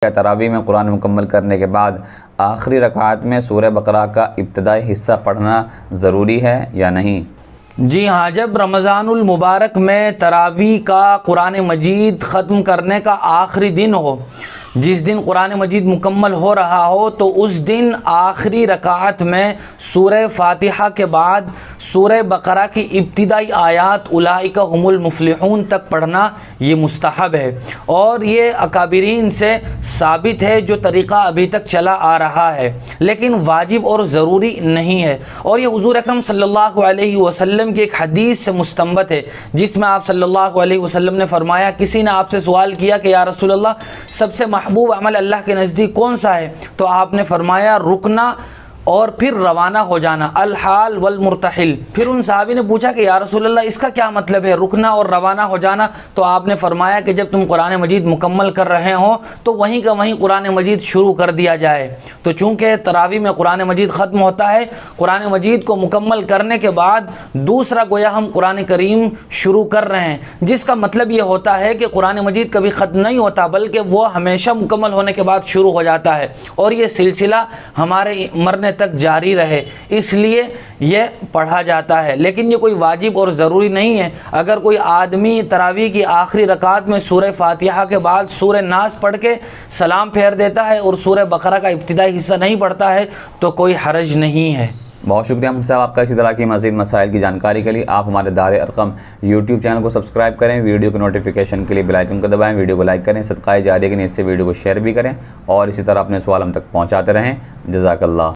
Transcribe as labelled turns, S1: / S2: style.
S1: तरावी में कुरान मुकम्मल करने के बाद आखिरी रकात में सूरह बकरा का इब्तदाई हिस्सा पढ़ना ज़रूरी है या नहीं?
S2: जी हाँ, जब रमज़ानुल मुबारक में तरावी का कुरान मजीद ख़त्म करने का आखिरी दिन हो, जिस दिन कुरान मजीद मुकम्मल हो रहा हो, तो उस दिन आखिरी रकात में सूरह फातिहा के बाद सूरह बकरा की इब्तिदाई आयात उलाइका हुमुल मुफ्लिहून तक पढ़ना ये मुस्तहब है और ये अकाबिरीन से साबित है, जो तरीक़ा अभी तक चला आ रहा है, लेकिन वाजिब और ज़रूरी नहीं है। और ये हुज़ूर अकरम सल्लल्लाहु अलैहि वसल्लम की एक हदीस से मुस्तंबत है, जिसमें आप सल्लल्लाहु अलैहि वसल्लम ने फरमाया, किसी ने आपसे सवाल किया कि या रसूल अल्लाह, सबसे महबूब अमल अल्लाह के नज़दीक कौन सा है? तो आपने फरमाया रुकना और फिर रवाना हो जाना, अल हाल वल मुर्तहिल। फिर उन सहाबी ने पूछा कि या रसूल अल्लाह, इसका क्या मतलब है, रुकना और रवाना हो जाना? तो आपने फरमाया कि जब तुम कुरान मजीद मुकम्मल कर रहे हो तो वहीं का वहीं कुरान मजीद शुरू कर दिया जाए। तो चूँकि तरावी में कुरान मजीद ख़त्म होता है, कुरान मजीद को मुकम्मल करने के बाद दूसरा गोया हम कुरान करीम शुरू कर रहे हैं, जिसका मतलब ये होता है कि कुरान मजीद कभी ख़त्म नहीं होता, बल्कि वो हमेशा मुकम्मल होने के बाद शुरू हो जाता है और ये सिलसिला हमारे मरने तक जारी रहे, इसलिए ये पढ़ा जाता है। लेकिन ये कोई वाजिब और ज़रूरी नहीं है। अगर कोई आदमी तरावी की आखिरी रकात में सूरह फातिहा के बाद सूरह नास पढ़ के सलाम फेर देता है और सूरह बकरा का इब्तिदाई हिस्सा नहीं पढ़ता है तो कोई हरज नहीं है।
S1: बहुत शुक्रिया मुफ्ती साहब आपका। इसी तरह की मज़ीद मसाइल की जानकारी के लिए आप हमारे दारे अरकम यूट्यूब चैनल को सब्सक्राइब करें, वीडियो की नोटिफिकेशन के लिए बेल आइकन को दबाएं, वीडियो को लाइक करें, सदक़ाए जारिया के लिए इससे वीडियो को शेयर भी करें और इसी तरह अपने सवाल हम तक पहुँचाते रहें। जज़ाकल्लाह।